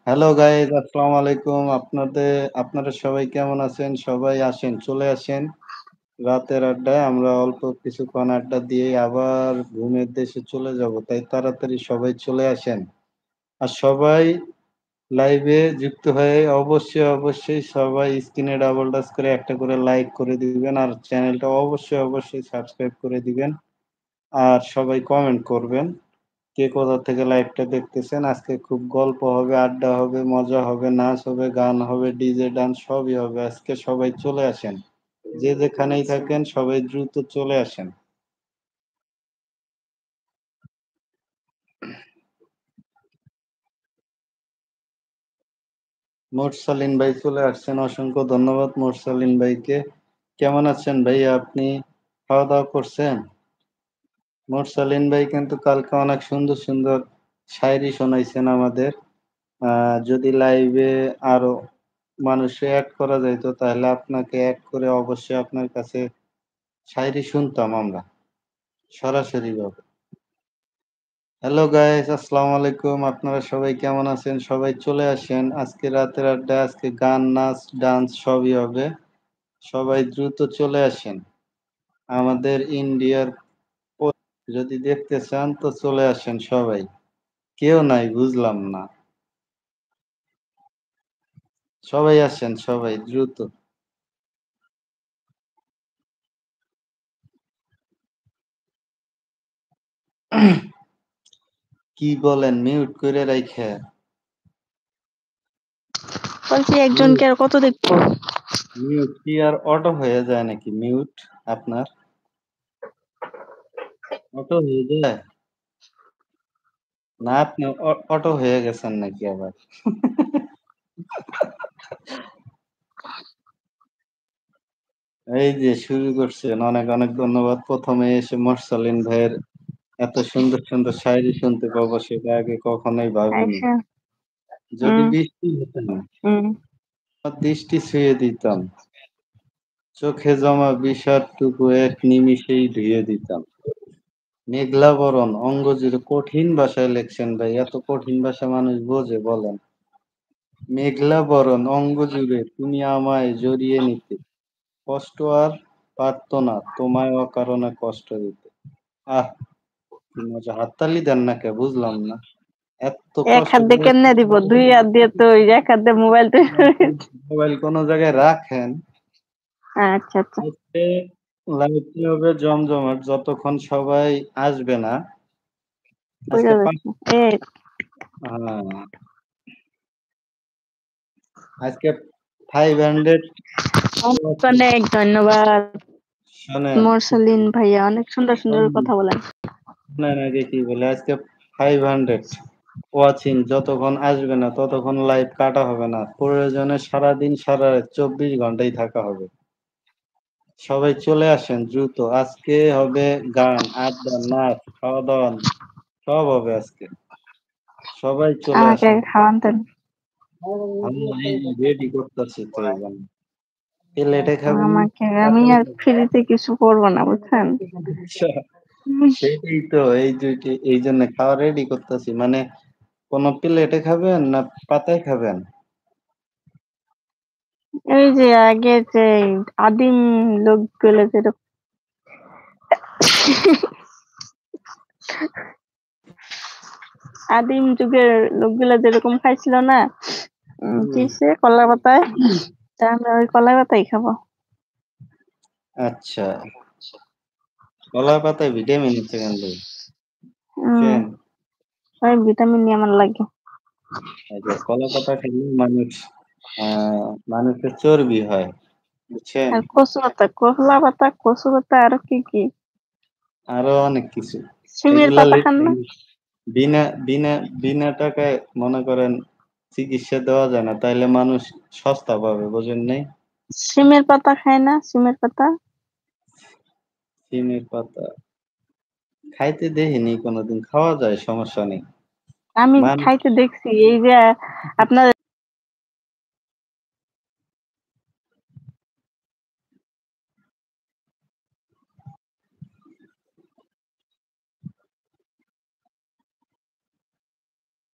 Hello guys, আসসালামু আলাইকুম। আপনারা সবাই কেমন আছেন? সবাই আসেন, চলে আসেন। রাতের আড্ডায় আমরা অল্প কিছুক্ষণ আড্ডা দিয়ে আবার ঘুমের দেশে চলে যাব। তাই তাড়াতাড়ি সবাই চলে আসেন। আর সবাই লাইভে যুক্ত হয়ে অবশ্যই সবাই স্ক্রিনে ডাবল টাচ করে একটা করে লাইক করে দিবেন। আর চ্যানেলটা অবশ্যই সাবস্ক্রাইব করে দিবেন। আর সবাই কমেন্ট করবেন। কে কোথা থেকে লাইভটা দেখতেছেন। আজকে খুব গল্প হবে, আড্ডা হবে, মজা হবে, নাচ হবে, গান হবে, ডিজে ডান্স সবই হবে। আজকে সবাই চলে আসেন। যে যেখানেই থাকেন সবাই দ্রুত চলে আসেন। মোরসালিন ভাই চলে আসছেন, অসংখ্য ধন্যবাদ মোরসালিন ভাইকে। কেমন আছেন ভাইয়া আপনি? খাওয়া দাওয়া করছেন? মোরসালিন ভাই কিন্তু কালকে অনেক সুন্দর শায়রি শোনাইছেন আমাদের। যদি লাইভে আরো মানুষে অ্যাড করা যাইতো তাহলে আপনাকে অ্যাড করে অবশ্যই আপনার কাছে শায়রি শুনতাম আমরা সরাসরি ভাবে। হ্যালো গাইস, আসসালামু আলাইকুম। আপনারা সবাই কেমন আছেন? সবাই চলে আসেন। আজকে রাতের আড্ডা, আজকে গান, নাচ, ডান্স সবই হবে। সবাই দ্রুত চলে আসেন। আমাদের ইন্ডিয়ার যদি দেখতে চান তো চলে আসেন সবাই। কেউ নাই বুঝলাম না। সবাই আসেন, সবাই দ্রুত। কি বলেন মিউট করে রাইখা? বলছি একজনকে আর কত দেখবো? মিউট কি আর অটো হয়ে যায় নাকি? মিউট আপনার অটো হয়ে যায় না? আপনি অটো হয়ে গেছেন নাকি আবার? এই যে শুরু করছেন, অনেক ধন্যবাদ। প্রথমে এসে মোরসালিন ভাইয়ের এত সুন্দর শায়রি শুনতে পাবো সেটা আগে কখনোই ভাবিনি। আচ্ছা। যদি হুম। বৃষ্টি হতো না, হুম। আমার দৃষ্টি ছুঁয়ে দিতাম, চোখে জমা বিষাদটুকু এক নিমিষেই ধুয়ে দিতাম। মেঘলা বরণ অঙ্গ জুড়ে, কঠিন ভাষায় লেখছেন ভাই, এত কঠিন ভাষা মানুষ বোঝে বলেন? মেঘলা বরণ অঙ্গ জুড়ে তুমি আমায় জড়িয়ে নিতে, কষ্ট আর পারত না তোমায় অকারণে কষ্ট দিতে। আহ, কি মজা! হাততালি দেন না কে? বুঝলাম না। এত এক কষ্ট হাত দিয়ে করে কেমনে দিব? দুই হাত দিয়ে তো ওই এক হাত দিয়ে মোবাইল মোবাইল কোনো জায়গায় রাখেন। আচ্ছা আচ্ছা। আজকে লাইভটি হবে জমজমাট যতক্ষণ সবাই আসবে না। বুঝা আজকে যাচ্ছে। এই হ্যাঁ, আজকে 500 অনেক অনেক ধন্যবাদ শোনেন, মোরসালিন ভাইয়া, অনেক সুন্দর সুন্দর কথা বলেন। শোনেন আগে কি বলে। আজকে 500 ওয়াচিং যতক্ষণ আসবে না ততক্ষণ লাইভ কাটা হবে না। প্রয়োজনে সারাদিন সারা রাত 24 ঘন্টাই থাকা হবে। সবাই চলে আসেন দ্রুত। আজকে হবে গান, আড্ডা, নাচ, খাওয়া দাওয়া সব হবে আজকে। সবাই চলে আমাকে আসেন। খাওয়ান দেন। আমি এই রেডি করতেছি তো এই জন্য। প্লেটে খাবেন না আমাকে, আমি পাতায় আর খাবেন? ফ্রিতে কিছু করবো না বুঝছেন। আচ্ছা, সেইটাই তো, এই দুইটি এই জন্য খাওয়া রেডি করতেছি। মানে কোন প্লেটে খাবেন না পাতায় খাবেন? এই যে আগে যে আদিম লোকগুলো যেরকম আদিম যুগের লোকগুলা যেরকম খাইছিল না, হুম, কিসে কলা পাতায়, তা আমরা ওই কলা পাতাই খাবো। আচ্ছা, কলা পাতায় ভিটামিন আছে কিন্তু, হম। বুঝছেন? ওই ভিটামিন নিয়ে আমার লাগে। এই যে কলা পাতা খেলে মানুষের চর্বি হয়, বুঝছেন? আর কচু পাতা, কলা পাতা, কচু পাতা, আর কি কি, আরো অনেক কিছু। সিমের এগুলা পাতা খান লিখে না? বিনা বিনা বিনা টাকায় মনে করেন চিকিৎসা দেওয়া যায় না, তাইলে মানুষ সস্তা পাবে, বোঝেন নাই? সিমের পাতা খায় না? সিমের পাতা সিমের পাতা খাইতে দেখিনি কোনোদিন, খাওয়া যায়, সমস্যা নেই। আমি মানুষ খাইতে দেখছি। এই যে আপনার